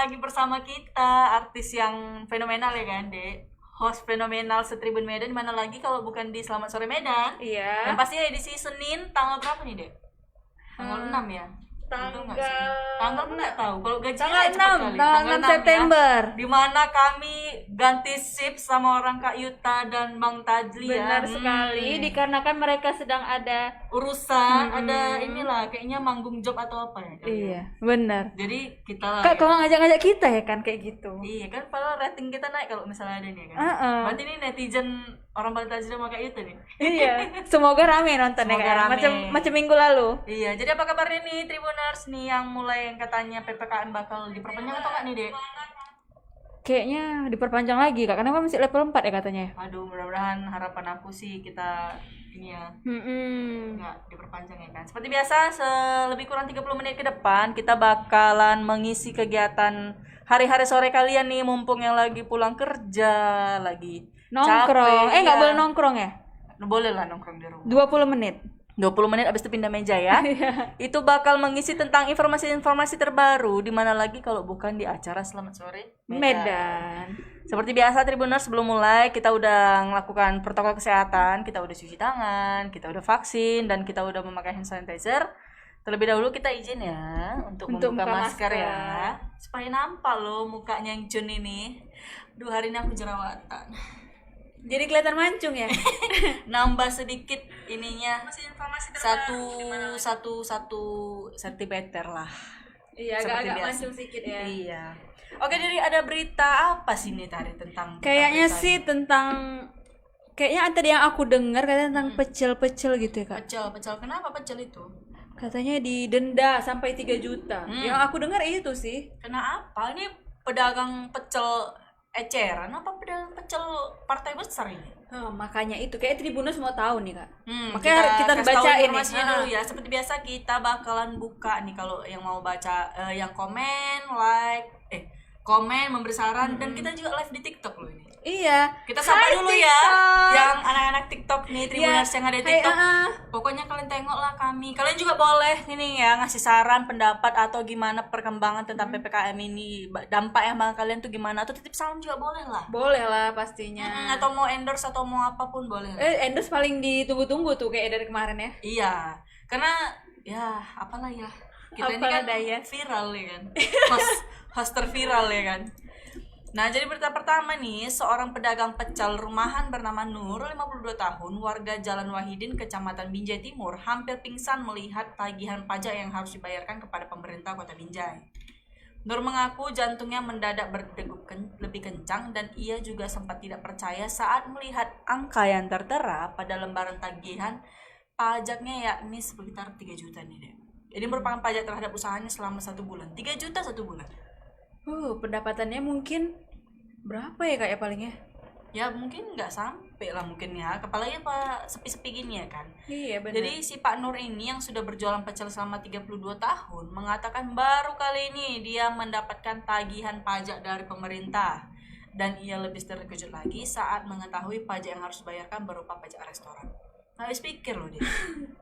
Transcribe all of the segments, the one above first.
lagi bersama kita artis yang fenomenal ya kan, Dek. Host fenomenal Setribun Medan, mana lagi kalau bukan di Selamat Sore Medan. Iya. Dan pastinya edisi Senin tanggal berapa nih, Dek? Tanggal 6 ya? Tanggal nggak tahu. Kalau gajian Tanggal cepet 6, kali. tanggal 6 September. Ya. Dimana kami ganti shift sama orang Kak Yuta dan Bang Tajli ya. Benar sekali, dikarenakan mereka sedang ada urusan, ada inilah kayaknya manggung job atau apa ya kan? Iya, benar. Jadi kita lah. Kak, kalau ngajak-ngajak kita ya kan kayak gitu. Iya kan, padahal rating kita naik kalau misalnya ada nih kan. Berarti ini netizen orang Bang Tajli sama Kak Yuta nih. Iya, semoga rame nontonnya Semoga kan. rame. Macam minggu lalu. Iya, jadi apa kabar nih Tribuners nih yang mulai yang katanya PPKM bakal diperpanjang atau enggak nih, Dek? Kayaknya diperpanjang lagi Kak, karena kan masih level 4 ya katanya. Aduh, mudah-mudahan harapan aku sih kita ini ya nggak diperpanjang ya kan. Seperti biasa, lebih kurang 30 menit ke depan kita bakalan mengisi kegiatan hari-hari sore kalian nih, mumpung yang lagi pulang kerja, lagi Nongkrong. capek, Nggak ya. boleh nongkrong ya? Boleh lah nongkrong di rumah. 20 menit. 20 menit abis itu pindah meja ya. Itu bakal mengisi tentang informasi-informasi terbaru di mana lagi kalau bukan di acara Selamat Sore Medan. Seperti biasa Tribuners, sebelum mulai kita udah melakukan protokol kesehatan, kita udah cuci tangan, kita udah vaksin, dan kita udah memakai hand sanitizer. Terlebih dahulu kita izin ya untuk membuka masker ya, supaya nampak loh mukanya yang Jun ini. 2 hari ini aku jerawatan. Jadi kelihatan mancung ya? Nambah sedikit ininya, satu sentimeter lah. Iya, Seperti agak-agak biasa. mancung sedikit ya. Iya. Oke, jadi ada berita apa sih nih tadi tentang? Kayaknya berita sih tentang tadi yang aku dengar katanya tentang pecel-pecel gitu ya Kak. pecel. Kenapa pecel itu? Katanya didenda sampai 3 juta. Yang aku dengar itu sih. Kenapa? Ini pedagang pecel eceran apa pedagang pecel partai besar ini? Makanya itu kayak Tribuners mau tahu nih Kak. Makanya kita kasih tahu bacain informasinya nih. dulu ya. Seperti biasa kita bakalan buka nih kalau yang mau baca, yang komen, like, komen, memberi saran, dan kita juga live di TikTok loh ini. Iya. Kita sapa Hai, dulu TikTok. ya yang anak-anak TikTok nih, Tribuners yang ada di Hai, TikTok. Pokoknya kalian tengoklah kami. Kalian juga boleh ini ya ngasih saran, pendapat atau gimana perkembangan tentang PPKM ini, dampak yang bakal kalian tuh gimana, atau titip salam juga boleh lah. Boleh lah pastinya. Atau mau endorse atau mau apapun boleh lah. Endorse paling ditunggu-tunggu tuh kayak dari kemarin ya. Iya, karena ya apalah ya. Kita ini Apalah kan daya. viral ya kan. Host terviral ya kan. Nah, jadi berita pertama nih, seorang pedagang pecel rumahan bernama Nur, 52 tahun, warga Jalan Wahidin, Kecamatan Binjai Timur, hampir pingsan melihat tagihan pajak yang harus dibayarkan kepada pemerintah Kota Binjai. Nur mengaku jantungnya mendadak berdegup lebih kencang dan ia juga sempat tidak percaya saat melihat angka yang tertera pada lembaran tagihan pajaknya, yakni sekitar 3 juta nih deh. Ini merupakan pajak terhadap usahanya selama 1 bulan. 3 juta 1 bulan. Pendapatannya mungkin berapa ya Kak ya palingnya? Ya mungkin nggak sampai lah mungkin ya, apalagi apa sepi-sepi gini ya kan. Iya benar. Jadi si Pak Nur ini yang sudah berjualan pecel selama 32 tahun mengatakan baru kali ini dia mendapatkan tagihan pajak dari pemerintah, dan ia lebih terkejut lagi saat mengetahui pajak yang harus dibayarkan berupa pajak restoran. Habis pikir loh dia.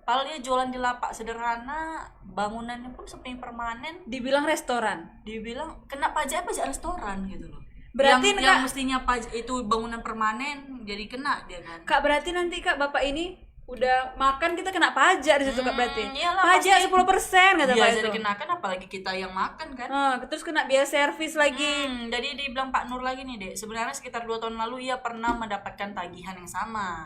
Padahal dia jualan di lapak sederhana, bangunannya pun sepi permanen, Dibilang restoran. dibilang kena pajak restoran gitu loh. Berarti yang mestinya pajak itu bangunan permanen jadi kena dia kan. Kak berarti nanti Kak Bapak ini udah makan kita kena pajak di situ Kak berarti. Iyalah, Pajak pasti 10% kata Pak biasa itu. dikenakan, apalagi kita yang makan kan. Terus kena biaya servis lagi. Jadi dibilang Pak Nur lagi nih dek, sebenarnya sekitar 2 tahun lalu ia pernah mendapatkan tagihan yang sama,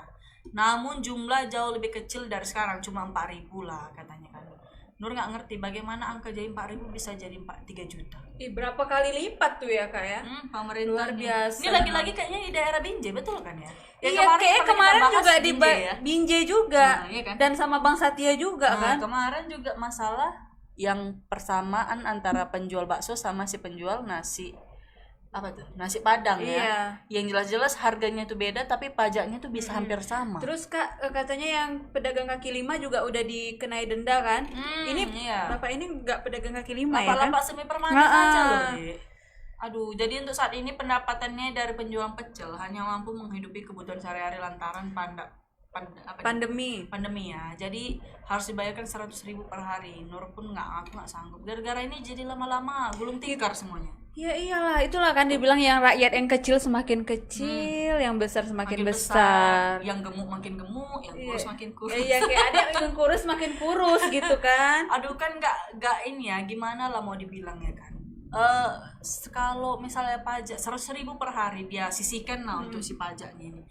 namun jumlah jauh lebih kecil dari sekarang, cuma 4.000 lah katanya kan. Nur nggak ngerti bagaimana angka jadi 4.000 bisa jadi 3 juta. Berapa kali lipat tuh ya Kak ya? Pemerintah Luar biasa. Ini lagi-lagi kayaknya di daerah Binjai, betul kan ya? Iya, kayak kemarin juga di Binjai juga. Iya kan? Dan sama Bang Satya juga kan. Kemarin juga masalah yang persamaan antara penjual bakso sama si penjual nasi nasi padang ya. Yang jelas-jelas harganya tuh beda tapi pajaknya tuh bisa hampir sama. Terus Kak katanya yang pedagang kaki lima juga udah dikenai denda kan. Ini Bapak ini nggak pedagang kaki lima ya kan? Lapak semi permanen aja loh Dek. Aduh, jadi untuk saat ini pendapatannya dari penjualan pecel hanya mampu menghidupi kebutuhan sehari-hari lantaran pandemi ya. Jadi harus dibayarkan 100.000 per hari. Nur pun aku nggak sanggup. Gara-gara ini jadi lama-lama gulung tikar semuanya. Ya iyalah, itulah kan dibilang yang rakyat yang kecil semakin kecil, yang besar semakin besar. Yang gemuk makin gemuk, yang kurus makin kurus. Iya, kayak ada yang kurus makin kurus gitu kan. Aduh kan nggak ini ya, gimana lah mau dibilang ya kan. Kalau misalnya pajak 100.000 per hari dia sisihkan lah untuk si pajaknya ini.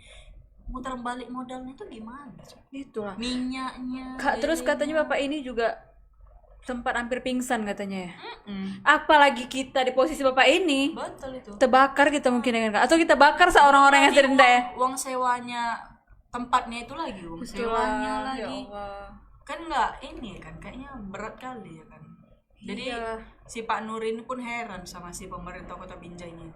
Muter balik modalnya itu gimana? Itulah. Minyaknya. Terus katanya bapak ini juga sempat hampir pingsan katanya ya. Apalagi kita di posisi bapak ini. Betul itu. Terbakar kita mungkin dengan atau kita bakar seorang-orang yang sedenda ya. Uang sewanya tempatnya itu lagi, uang sewanya lagi. Ya Allah. Kan nggak ini kan, kayaknya berat kali ya kan. Jadi si Pak Nur ini pun heran sama si pemerintah Kota Binjai ini.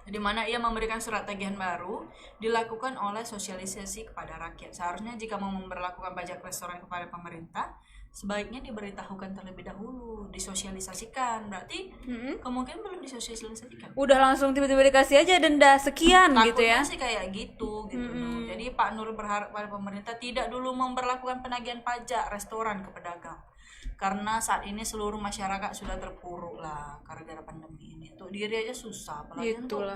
Di mana ia memberikan surat tagihan baru dilakukan oleh sosialisasi kepada rakyat. Seharusnya jika mau memberlakukan pajak restoran kepada pemerintah, sebaiknya diberitahukan terlebih dahulu, disosialisasikan. Berarti kemungkinan belum disosialisasikan. Udah langsung tiba-tiba dikasih aja denda sekian. Takutnya gitu ya. sih kayak gitu. Jadi Pak Nur berharap pada pemerintah tidak dulu memberlakukan penagihan pajak restoran ke pedagang. Karena saat ini seluruh masyarakat sudah terpuruk lah gara-gara pandemi ini. Untuk diri aja susah, apalagi Itulah.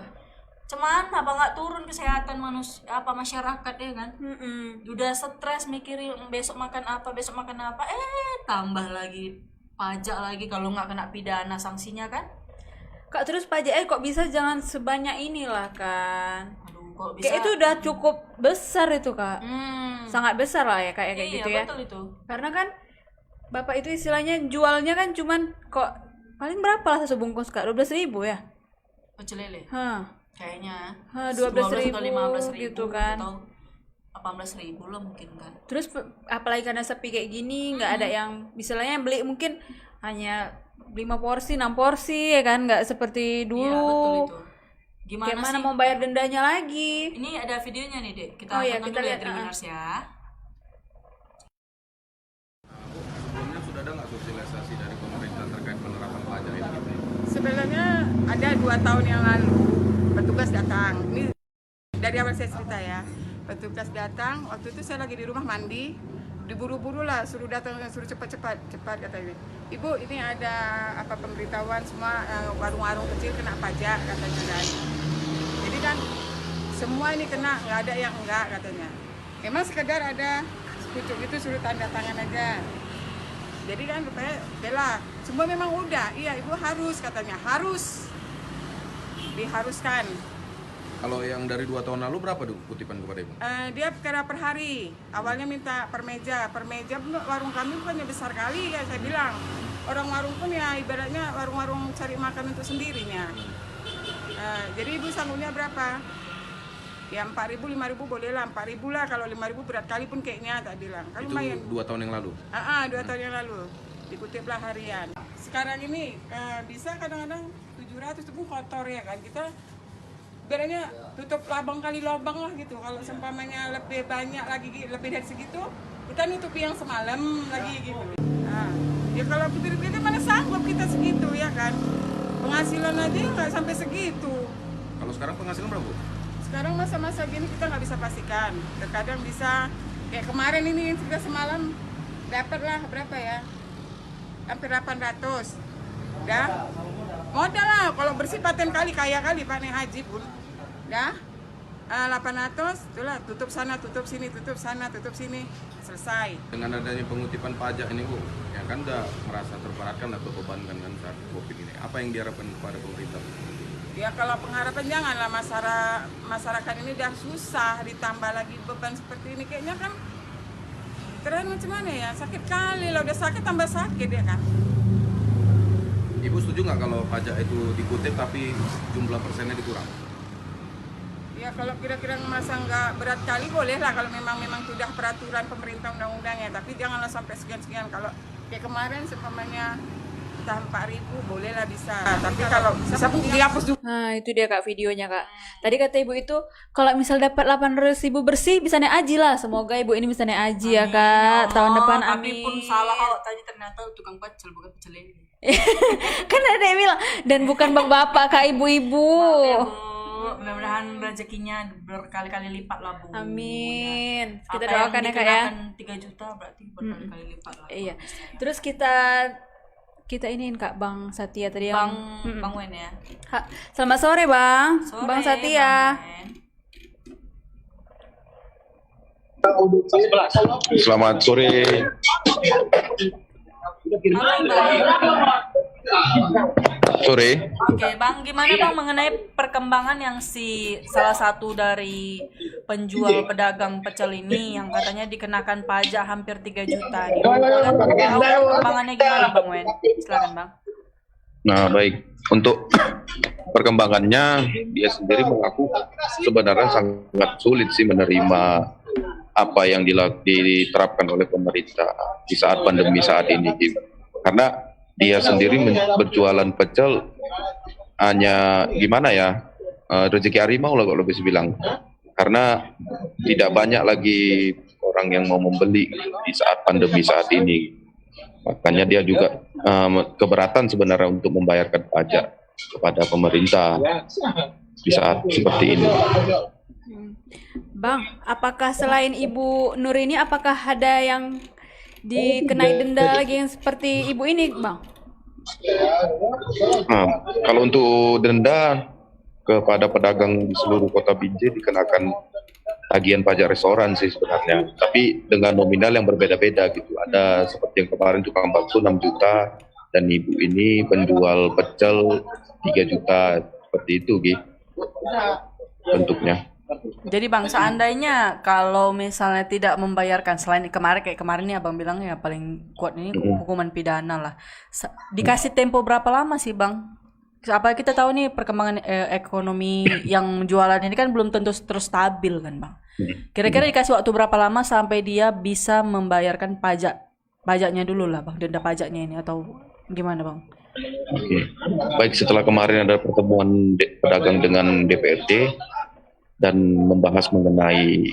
Cuman apa nggak turun kesehatan masyarakat ya kan? Udah stres mikirin besok makan apa, tambah lagi pajak lagi, kalau nggak kena pidana sanksinya kan? Kak, terus pajak kok bisa jangan sebanyak inilah kan? Aduh, kok bisa? Kayak itu udah cukup besar itu Kak. Sangat besar lah ya kayak gitu ya. Betul itu. Karena kan bapak itu istilahnya jualnya kan cuman kok paling berapa lah sebungkus Kak? 12.000 ya? Pecel lele. Kayaknya 12.000 atau 15.000 gitu kan, atau 18.000 lah mungkin kan. Terus apalagi karena sepi kayak gini, nggak ada yang misalnya beli mungkin hanya 5 porsi 6 porsi ya kan, nggak seperti dulu. Iya betul itu. Gimana mau bayar dendanya lagi? Ini ada videonya nih Dek, kita tonton kita dulu ya lihat, Tribuners ya. Sebelumnya sudah ada nggak sosialisasi dari pemerintah terkait penerapan pajak ini gitu? Sebenarnya ada 2 tahun yang lalu petugas datang. Ini dari awal saya cerita ya. Petugas datang, waktu itu saya lagi di rumah mandi, diburu-buru lah, suruh datang, suruh cepat katanya. Ibu, ini ada apa pemberitahuan semua warung-warung kecil kena pajak katanya kan. Jadi kan semua ini kena, nggak ada yang enggak katanya. Emang sekedar ada sekucuk itu suruh tanda tangan aja. Jadi kan rupanya bela, semua memang udah, iya ibu harus katanya, harus diharuskan. Kalau yang dari 2 tahun lalu berapa tuh kutipan kepada ibu? Dia kira per hari, awalnya minta per meja warung kami bukannya besar kali ya saya bilang. Orang warung pun ya ibaratnya warung-warung cari makan untuk sendirinya. Jadi ibu sanggupnya berapa? Ya 4.000, 5.000 boleh lah, 4.000 lah, kalau 5.000 berat kali pun kayaknya tak bilang. Kan Itu lumayan. 2 tahun yang lalu? 2 tahun yang lalu, dikutiplah harian. Sekarang ini bisa kadang-kadang 700 itu pun kotor ya kan, kita berarti tutup labang kali lubang lah gitu. Kalau seumpamanya lebih banyak lagi, lebih dari segitu, kita nutupi yang semalam lagi gitu. Ya kalau pikir-pikir mana sanggup kita segitu ya kan, penghasilan aja nggak sampai segitu. Kalau sekarang penghasilan berapa, Bu? Sekarang masa-masa gini kita nggak bisa pastikan. Terkadang bisa kayak kemarin ini kita semalam dapat lah berapa ya, hampir 800. Dah modal lah kalau bersih paten kali, kaya kali Pak Nek Haji pun. Dah 800, itulah tutup sana, tutup sini, tutup sana, tutup sini, selesai. Dengan adanya pengutipan pajak ini, Bu, ya kan udah merasa terberatkan atau bebankan kan saat COVID ini. Apa yang diharapkan kepada pemerintah? Ya kalau pengharapan janganlah, masyarakat ini udah susah, ditambah lagi beban seperti ini kayaknya kan keren macam mana ya, sakit kali lah, udah sakit tambah sakit ya kan. Ibu setuju nggak kalau pajak itu dikutip tapi jumlah persennya dikurang? Ya kalau kira-kira masa nggak berat kali boleh lah kalau memang sudah peraturan pemerintah undang-undangnya, tapi janganlah sampai sekian-sekian. Kalau kayak kemarin seumpamanya entah 4.000 boleh lah bisa, tapi kalau bisa pun dihapus juga. Nah itu dia Kak videonya Kak. Tadi kata ibu itu kalau misal dapat 800.000 bersih bisa naik haji lah. Semoga ibu ini bisa naik haji ya Kak. Tahun depan amin. Tapi pun salah awak tadi, ternyata tukang pecel bukan pecel lele. Kan ada yang bilang dan bukan bang bapak Kak, ibu-ibu. Mudah-mudahan rezekinya berkali-kali lipat lah Bu. Amin. Kita Apa doakan yang ya Kak ya. 3 juta berarti berkali-kali lipat lah. Iya. Terus kita kita iniin Kak Bang Satya tadi Bang yang Bang Wen ya. Selamat sore Bang. Sore, Bang Satya. Bang Wen. Selamat sore. Halo Bang. Sore. Oke Bang, gimana Bang mengenai perkembangan yang salah satu dari penjual pedagang pecel ini yang katanya dikenakan pajak hampir 3 juta nih. Boleh tahu perkembangannya gimana Bang Wen? Silakan Bang. Nah, baik. Untuk perkembangannya, dia sendiri mengaku sebenarnya sangat sulit sih menerima apa yang diterapkan oleh pemerintah di saat pandemi saat ini. Karena dia sendiri berjualan pecel hanya gimana ya, rezeki harimau lah kalau bisa bilang. Karena tidak banyak lagi orang yang mau membeli di saat pandemi saat ini. Makanya dia juga keberatan sebenarnya untuk membayarkan pajak kepada pemerintah di saat seperti ini. Bang, apakah selain Ibu Nur ini apakah ada yang dikenai denda lagi yang seperti Ibu ini, Bang? Nah, kalau untuk denda kepada pedagang di seluruh kota Binjai dikenakan tagihan pajak restoran sih sebenarnya, tapi dengan nominal yang berbeda-beda gitu. Ada seperti yang kemarin tukang bakso 6 juta dan ibu ini penjual pecel 3 juta seperti itu gitu bentuknya. Jadi Bang, seandainya kalau misalnya tidak membayarkan selain kayak kemarin nih Abang bilang ya paling kuat ini hukuman pidana lah. Dikasih tempo berapa lama sih Bang? Apa kita tahu nih perkembangan ekonomi yang jualan ini kan belum tentu terus stabil kan Bang. Kira-kira dikasih waktu berapa lama sampai dia bisa membayarkan pajaknya dulu lah Bang, denda pajaknya ini atau gimana Bang? Oke. Baik, setelah kemarin ada pertemuan pedagang dengan DPRD dan membahas mengenai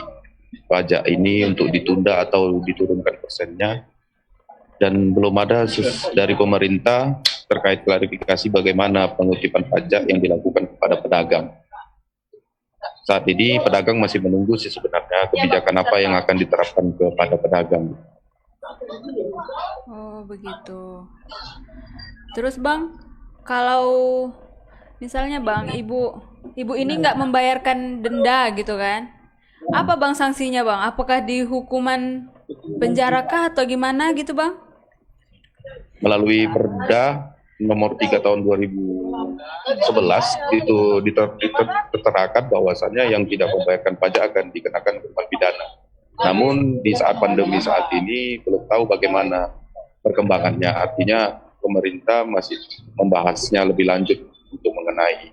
pajak ini untuk ditunda atau diturunkan persennya, dan belum ada dari pemerintah terkait klarifikasi bagaimana pengutipan pajak yang dilakukan kepada pedagang. Saat ini pedagang masih menunggu sih sebenarnya kebijakan apa yang akan diterapkan kepada pedagang. Oh begitu. Terus Bang, kalau misalnya Bang, ibu ini nggak membayarkan denda gitu kan? Apa Bang sanksinya Bang? Apakah dihukuman penjara kah atau gimana gitu Bang? Melalui Perda nomor 3 tahun 2011 itu diterterakan bahwasannya yang tidak membayarkan pajak akan dikenakan hukuman pidana. Namun di saat pandemi saat ini belum tahu bagaimana perkembangannya. Artinya pemerintah masih membahasnya lebih lanjut untuk mengenai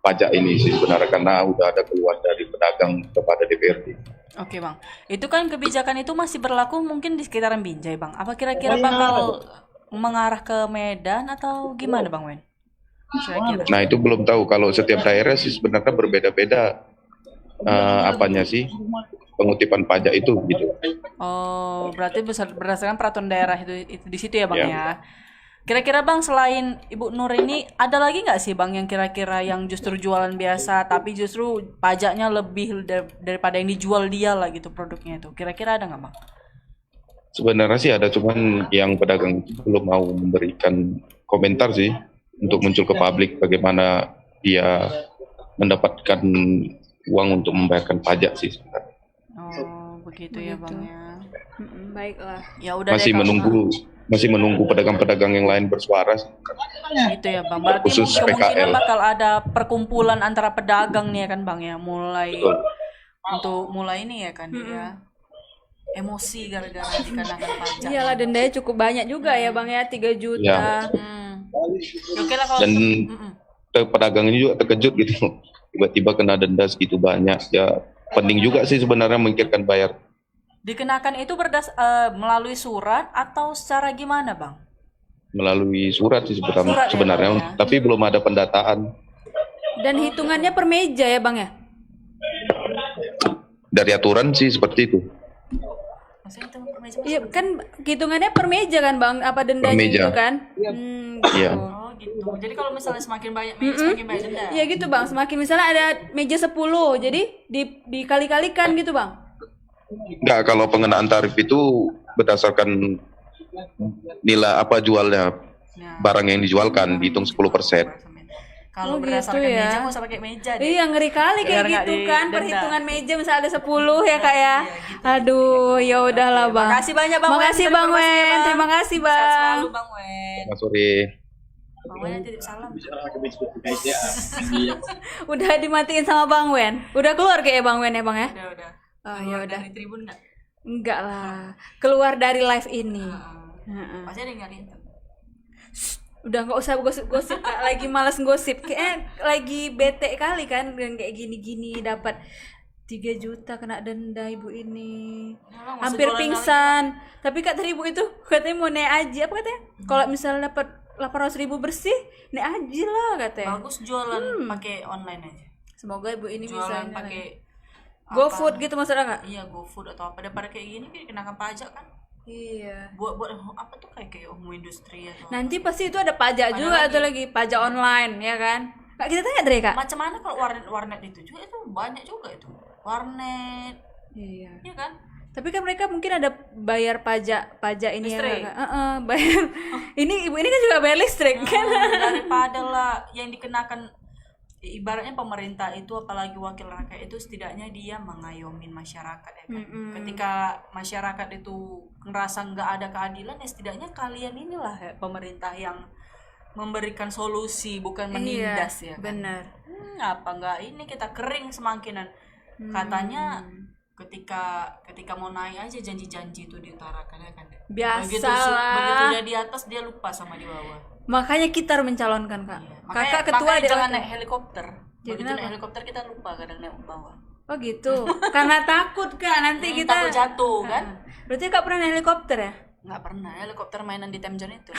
pajak ini sih sebenarnya, karena udah ada keluar dari pedagang kepada DPRD. Oke Bang, itu kan kebijakan itu masih berlaku mungkin di sekitaran Binjai Bang. Apa kira-kira bakal mengarah ke Medan atau gimana Bang Wen? Kira-kira. Nah itu belum tahu, kalau setiap daerah sih sebenarnya berbeda-beda apanya sih pengutipan pajak itu gitu. Oh, berarti berdasarkan peraturan daerah itu di situ ya Bang Ya. ya. Kira-kira Bang, selain Ibu Nur ini ada lagi nggak sih Bang yang kira-kira yang justru jualan biasa tapi justru pajaknya lebih daripada yang dijual dia lah gitu produknya itu. Kira-kira ada nggak Bang? Sebenarnya sih ada, cuman yang pedagang itu belum mau memberikan komentar sih untuk muncul ke publik bagaimana dia mendapatkan uang untuk membayarkan pajak sih sebenarnya. Oh, begitu ya Bang ya. Baiklah. Ya udah Masih deh, kalau- masih menunggu pedagang-pedagang yang lain bersuara sih. Gitu ya Bang. Berarti Khusus kemungkinan PKL. bakal ada perkumpulan antara pedagang nih ya kan Bang ya, mulai Betul. untuk mulai ini ya kan ya. Emosi gara-gara dikenakan pajak. Iyalah dendanya cukup banyak juga ya Bang ya, 3 juta. Ya, oke lah kalau Dan Mm-mm. pedagang ini juga terkejut gitu, tiba-tiba kena denda segitu banyak. Ya penting juga sih sebenarnya memikirkan bayar. Dikenakan itu melalui surat atau secara gimana Bang? Melalui surat sih Surat ya, sebenarnya, Bang, ya. tapi belum ada pendataan. Dan hitungannya per meja ya Bang ya? Dari aturan sih seperti itu. Maksudnya itu meja Iya kan hitungannya per meja kan Bang, apa dendanya meja. gitu kan? Iya. Oh gitu. Jadi kalau misalnya semakin banyak meja semakin banyak denda. Iya gitu Bang, semakin misalnya ada meja 10, jadi dikali-kalikan gitu Bang. Enggak, kalau pengenaan tarif itu berdasarkan nilai apa jualnya Nah, barang yang dijualkan, dihitung 10%. Kalau Oh, berdasarkan gitu ya. meja nggak usah pakai meja deh. Iya, ngeri kali kayak Biar nggak gitu kan, didenda. perhitungan meja misalnya ada 10 ya Kak ya. Iya, gitu. Aduh, ya udahlah Bang. Makasih banyak Bang Wen. Makasih Bang informasinya, Wen. Bang. Terima kasih Sehat Bang. selalu Bang Wen. Selamat sore. Bang Wen titip salam. Udah dimatiin sama Bang Wen. Udah keluar kayak Bang Wen ya Bang ya? Udah. Oh, Keluar ya udah. dari tribun nggak? Enggak lah. Keluar dari live ini. Heeh. Pasti ada yang nyariin tuh. Udah nggak usah gosip-gosip Kak. Lagi malas gosip. Kayaknya lagi bete kali kan dengan kayak gini-gini dapat 3 juta kena denda ibu ini. Nah, Bang, Hampir masuk jualan pingsan. Tapi Kak tadi ibu itu katanya mau naik haji. Apa katanya? Kalau misalnya dapat 800.000 bersih, naik haji lah katanya. bagus jualan pakai online aja. Semoga ibu ini bisa Jualan ini pakai lah. GoFood gitu maksudnya Kak? iya GoFood atau apa daripada kayak gini kan dikenakan pajak kan. Iya. Buat apa tuh kayak home industri atau Nanti pasti itu ada pajak Ada juga lagi. atau lagi pajak online ya kan? Kak kita tanya Dre Kak. macam mana kalau warnet itu juga itu banyak juga itu warnet Iya. ya kan. Tapi kan mereka mungkin ada bayar pajak ini Listrik. ya Kak. Bayar. Ini ibu ini kan juga bayar listrik kan. Daripada lah yang dikenakan ibaratnya pemerintah itu apalagi wakil rakyat itu setidaknya dia mengayomin masyarakat ya kan. Ketika masyarakat itu ngerasa nggak ada keadilan ya setidaknya kalian inilah ya, pemerintah yang memberikan solusi bukan menindas ya kan. Benar. Apa nggak ini kita kering semangkinan katanya ketika mau naik aja janji-janji itu diutarakan ya kan. Begitu Biasalah. udah di atas dia lupa sama di bawah. Makanya kita harus mencalonkan Kak. Makanya, Kakak ketua makanya di jangan naik helikopter. Jadi Begitu kenapa? naik helikopter kita lupa kadang naik bawah. Oh gitu. Karena takut Kak nanti kita Takut jatuh kan? Berarti Kak pernah naik helikopter ya? Nggak pernah helikopter mainan di Temjon itu.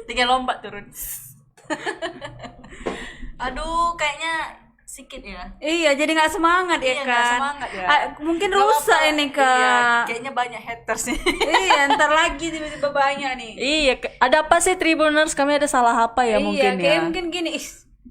Tinggal lompat turun. Aduh, kayaknya sikit ya. Iya, jadi nggak semangat ya Iya, kan? nggak semangat ya. Mungkin Nggak rusak apa-apa. ini Iya, Kak. kayaknya banyak haters nih. Iya, ntar lagi tiba-tiba banyak nih. Iya, ada apa sih Tribuners? Kami ada salah apa ya Iya, mungkin kayak ya? mungkin gini,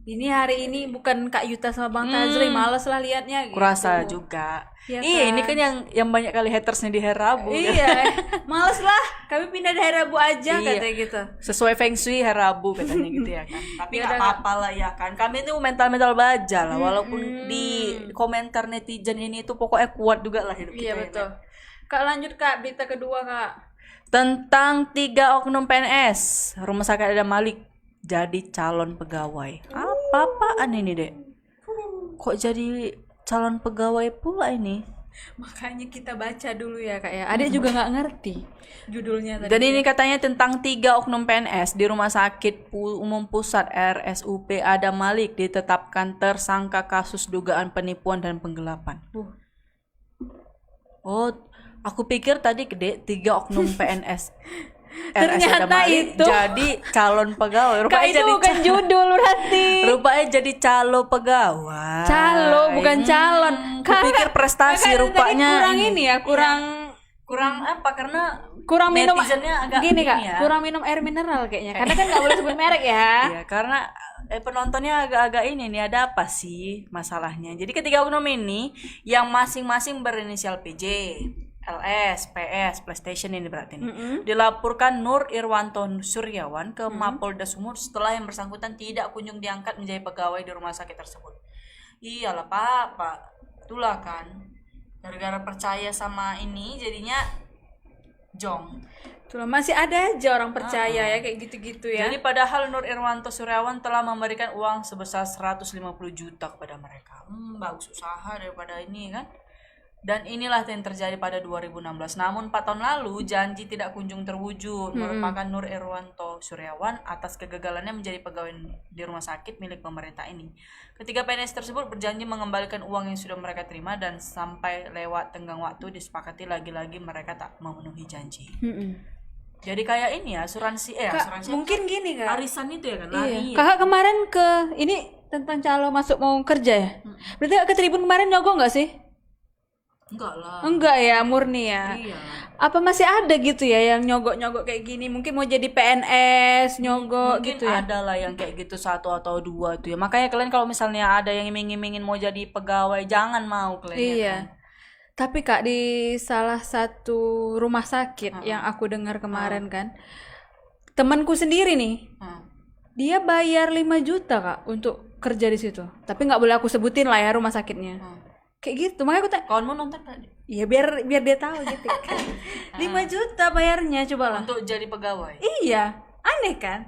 ini hari ini bukan Kak Yuta sama Bang Tazri, males lah liatnya gitu. Kurasa juga. Iya Iya, kan? ini kan yang banyak kali hatersnya di hari Rabu. Iya, males lah. Kami pindah di hari Rabu aja Iya. katanya gitu. Sesuai feng shui hari Rabu katanya gitu ya kan. Tapi Ya nggak udah, apa-apa lah ya kan. Kami itu mental baja lah. Walaupun di komentar netizen ini itu pokoknya kuat juga lah hidup Iya kita. betul. Kak lanjut Kak, berita kedua Kak. Tentang 3 oknum PNS Rumah Sakit Adam Malik jadi calon pegawai. Apa-apaan ini dek? Kok jadi calon pegawai pula ini? Makanya kita baca dulu ya Kak ya. Adek juga nggak ngerti judulnya tadi. Dan ini katanya tentang 3 oknum PNS di Rumah Sakit Umum Pusat RSUP Adam Malik ditetapkan tersangka kasus dugaan penipuan dan penggelapan. Oh, aku pikir tadi Dek 3 oknum PNS RS Adam Ternyata Malik itu. jadi calon pegawai. Kak itu bukan judul berarti. Rupanya jadi calo pegawai. Calo bukan calon. Kupikir prestasi Kakak rupanya tadi kurang ini ya, kurang apa karena kurang minum netizennya agak gini Kak, ini ya. kurang minum air mineral kayaknya. Karena kan nggak boleh sebut merek ya. Iya, karena penontonnya agak-agak ini nih, ada apa sih masalahnya? Jadi ketiga oknum ini yang masing-masing berinisial PJ, LS, PS, PlayStation ini berarti nih. Dilaporkan Nur Irwanto Suryawan ke Mapolda Sumut setelah yang bersangkutan tidak kunjung diangkat menjadi pegawai di rumah sakit tersebut. Iyalah Pak. Itulah kan. Gara-gara percaya sama ini jadinya jong. Itulah masih ada aja orang percaya ya kayak gitu-gitu ya. Jadi padahal Nur Irwanto Suryawan telah memberikan uang sebesar 150 juta kepada mereka. Bagus usaha daripada ini kan. Dan inilah yang terjadi pada 2016. Namun 4 tahun lalu janji tidak kunjung terwujud. Merupakan Nur Irwanto Suryawan atas kegagalannya menjadi pegawai di rumah sakit milik pemerintah ini. Ketiga PNS tersebut berjanji mengembalikan uang yang sudah mereka terima dan sampai lewat tenggang waktu disepakati lagi-lagi mereka tak memenuhi janji. Jadi kayak ini ya asuransi asuransi Mungkin gini Kak. arisan itu ya kan Iya. lari. Kakak kemarin ke ini tentang calo masuk mau kerja ya. Berarti Kak ke Tribun kemarin nyogok nggak sih? Enggak lah. Enggak ya, murni ya. Iya. Apa masih ada gitu ya yang nyogok-nyogok kayak gini? Mungkin mau jadi PNS, nyogok Mungkin gitu ya. ada lah yang kayak gitu 1 atau 2 tuh ya. Makanya kalian kalau misalnya ada yang iming-imingin mau jadi pegawai jangan mau kalian. ya Iya. kan? Tapi Kak di salah satu rumah sakit yang aku dengar kemarin kan, temanku sendiri nih, Hmm. dia bayar 5 juta Kak untuk kerja di situ. Tapi nggak boleh aku sebutin lah ya rumah sakitnya. Kayak gitu. Makanya aku tanya, Kawanmu nonton tadi ya biar dia tahu gitu. 5 juta bayarnya, coba lah. untuk jadi pegawai. Iya, aneh kan?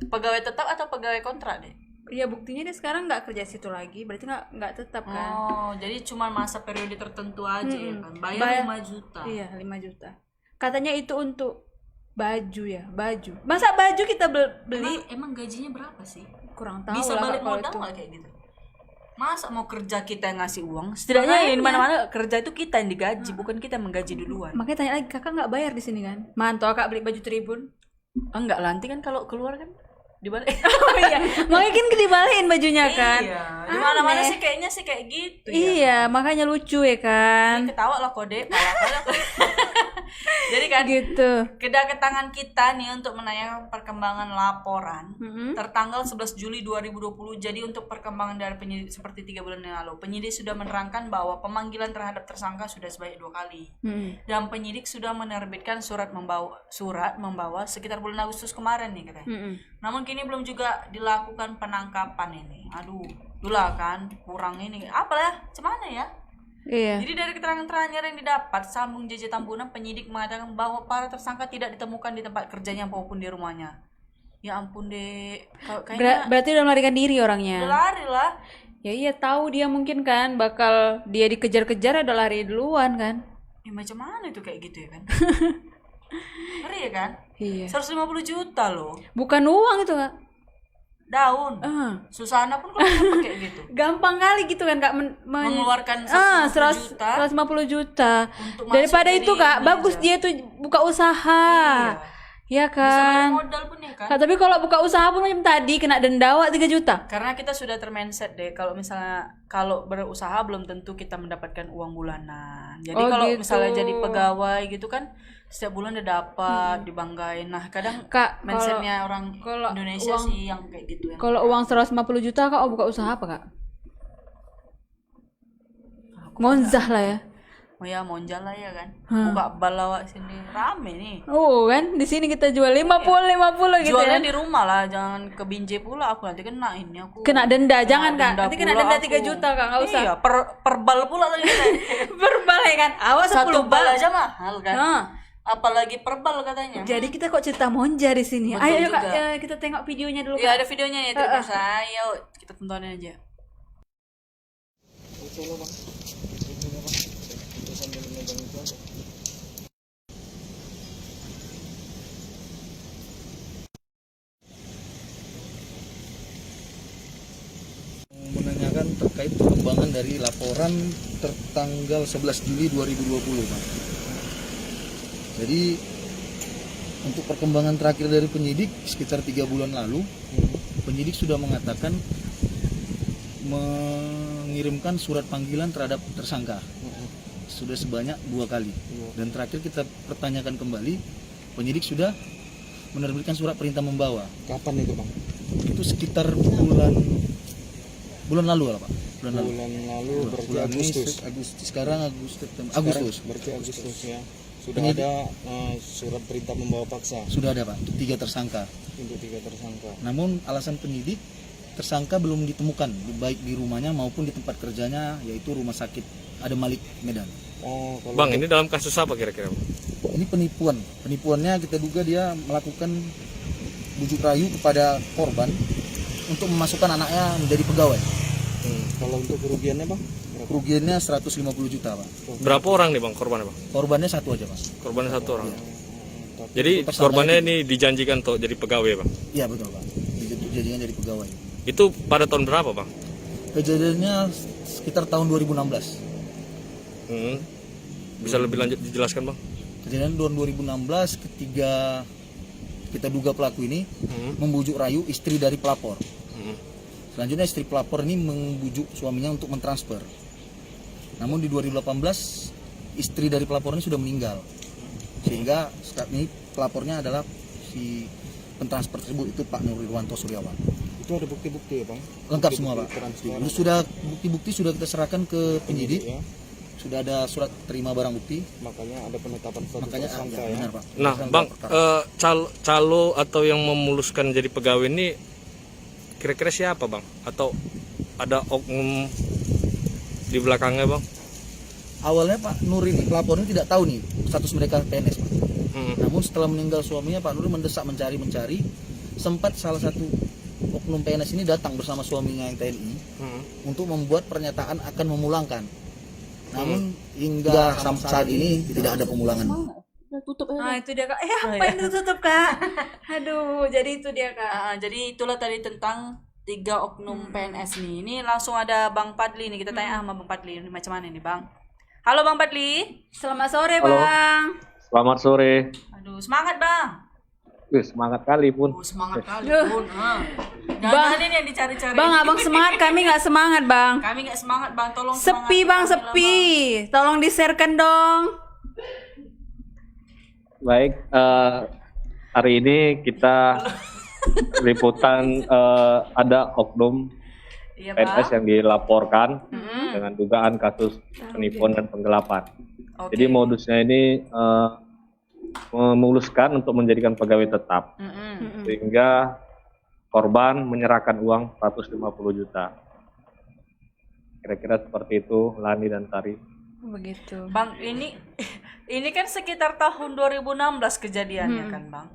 Pegawai tetap atau pegawai kontrak deh? Ya buktinya dia sekarang nggak kerja situ lagi, berarti nggak tetap kan? Oh, jadi cuma masa periode tertentu aja ya kan. Bayar Bayar- 5 juta. Iya, 5 juta. Katanya itu untuk baju ya, baju. Masa baju kita beli? Emang gajinya berapa sih? Kurang tahu Bisa lah balik Kak, kalau modal itu. nggak kayak gitu? Masa mau kerja kita yang ngasih uang? Setidaknya ya di mana-mana kerja itu kita yang digaji, bukan kita yang menggaji duluan. Makanya tanya lagi, kakak nggak bayar di sini kan? Mantu kakak beli baju Tribun. Enggak, nanti kan kalau keluar kan dibalik. Oh iya, makanya kan dibalikin bajunya kan? Iya, di mana-mana Aneh. sih kayaknya sih kayak gitu ya. Iya, makanya lucu ya kan? Ketawa lah kode, pala-pala. Jadi kan Gitu. kedatangan kita nih untuk menanyakan perkembangan laporan Mm-mm. tertanggal 11 Juli 2020. Jadi untuk perkembangan dari penyidik seperti 3 bulan yang lalu, penyidik sudah menerangkan bahwa pemanggilan terhadap tersangka sudah sebanyak 2 kali. Mm-mm. Dan penyidik sudah menerbitkan surat membawa sekitar bulan Agustus kemarin nih katanya. Mm-mm. Namun kini belum juga dilakukan penangkapan ini. Aduh, itulah kan kurang ini. Apalah, cemana ya? Iya. Jadi dari keterangan terakhir yang didapat, sambung JJ Tambunan, penyidik mengatakan bahwa para tersangka tidak ditemukan di tempat kerjanya maupun di rumahnya. Ya ampun deh, kayaknya Berarti udah melarikan diri udah orangnya. lari lah. Ya iya tahu dia mungkin kan bakal dia dikejar-kejar ada lari duluan kan? Ya macam mana itu kayak gitu ya kan? Ngeri ya kan? Iya. 150 juta loh. Bukan uang itu Kak. Daun. Ah. Susana pun kalau dapat kayak gitu. Gampang kali gitu kan Kak Mengeluarkan 150 juta 150 juta. untuk masuk Daripada jadi itu Kak, ini bagus aja. dia tuh buka usaha. Ya Bisa kan? balik modal pun ya kan? Kak, tapi kalau buka usaha pun macam tadi kena denda wak 3 juta. Karena kita sudah termindset deh kalau misalnya kalau berusaha belum tentu kita mendapatkan uang bulanan. Jadi Oh, kalau gitu. misalnya jadi pegawai gitu kan setiap bulan udah dapat dibanggain. Nah, kadang Kak, mindsetnya orang kalau Indonesia uang- sih yang kayak gitu ya. kalau uang 150 juta Kak, buka usaha apa Kak? Monzah lah ya. Oh ya monjal lah ya kan. Buka balawak sini rame nih. Oh kan, di sini kita jual 50 gitu Jualnya ya. di rumah lah, jangan ke Binjai pula aku nanti kena ini aku. Kena denda, jangan Kak. denda Nanti kena pula denda aku. 3 juta Kak, nggak usah. Iya, per bal pula lagi. Berbal ya kan. Awas 10 Satu bal bal. aja mahal kan. Nah, Apalagi per bal katanya. jadi kita kok cerita monja di sini. Betul Ayo Kak, juga. kita tengok videonya dulu Iya Kak. ada videonya nih terbiasa. Ayo kita tontonin aja. Menanyakan terkait perkembangan dari laporan tertanggal 11 Juli 2020 Pak. Jadi untuk perkembangan terakhir dari penyidik sekitar 3 bulan lalu, penyidik sudah mengatakan mengirimkan surat panggilan terhadap tersangka sudah sebanyak 2 kali. Dan terakhir kita pertanyakan kembali, penyidik sudah menerbitkan surat perintah membawa. Kapan itu Bang? Itu sekitar bulan lalu lah Pak. Bulan lalu. Bulan lalu berarti Bulan ini Agustus. sekarang Agustus. Sekarang berarti Agustus ya. Sudah Penyidik. ada surat perintah membawa paksa Sudah ada Pak untuk 3 tersangka. untuk 3 tersangka. Namun alasan penyidik tersangka belum ditemukan baik di rumahnya maupun di tempat kerjanya yaitu Rumah Sakit Adam Malik Medan. Oh, kalau Bang, ini dalam kasus apa kira-kira? Ini penipuan. Penipuannya kita duga dia melakukan bujuk rayu kepada korban untuk memasukkan anaknya menjadi pegawai. kalau untuk kerugiannya Bang? Berapa? Kerugiannya 150 juta Pak. Berapa orang nih Bang korbannya Bang? Korbannya satu aja Pak. Korbannya 1 orang. Tapi Jadi tersangka korbannya ini dijanjikan untuk jadi pegawai Bang. Iya betul Pak. Jadinya jadi pegawai. Itu pada tahun berapa Bang? Kejadiannya sekitar tahun 2016. Bisa lebih lanjut dijelaskan Bang? Kejadian tahun 2016 ketika kita duga pelaku ini membujuk rayu istri dari pelapor. Selanjutnya istri pelapor ini membujuk suaminya untuk mentransfer. Namun di 2018 istri dari pelapor ini sudah meninggal. Sehingga saat ini pelapornya adalah si pentransfer tersebut itu Pak Nurwanto Suryawan. itu ada bukti-bukti ya Bang? Lengkap semua Pak. Transfer. Itu sudah bukti-bukti sudah kita serahkan ke penyidik. Ya. sudah ada surat terima barang bukti. Makanya ada penetapan status Makanya tersangka ya. benar Pak. Nah, Tersangka Bang, perkara. calo atau yang memuluskan jadi pegawai ini kira-kira siapa, Bang? Atau ada oknum di belakangnya, Bang? Awalnya Pak Nur ini pelapor ini tidak tahu nih status mereka PNS Pak. Namun setelah meninggal suaminya, Pak Nur mendesak mencari, sempat salah satu oknum PNS ini datang bersama suaminya yang TNI untuk membuat pernyataan akan memulangkan. Namun hingga saat ini tidak ada pemulangan. Nah, itu dia Kak. Apa yang ditutup Kak? Aduh, jadi itu dia Kak. Jadi itulah tadi tentang 3 oknum PNS nih. Ini langsung ada Bang Padli nih. Kita tanya sama Bang Padli ini macam mana nih, Bang? Halo Bang Padli. Selamat sore Bang. Selamat sore. Aduh, semangat Bang. Semangat kali pun. Oh, semangat kali Duh. pun. Bang. Jangan ini yang dicari-cari. Bang, abang semangat, kami nggak semangat Bang. Kami nggak semangat Bang, tolong Sepi semangati Bang, kami lah, sepi. Tolong di-sharekan dong. Baik, hari ini kita liputan ada oknum Iya PNS Bang. yang dilaporkan dengan dugaan kasus penipuan dan penggelapan. Oke. Jadi modusnya ini memuluskan untuk menjadikan pegawai tetap, sehingga korban menyerahkan uang 150 juta. Kira-kira seperti itu, Lani dan Tari. Begitu. Bang, ini kan sekitar tahun 2016 kejadiannya kan, Bang?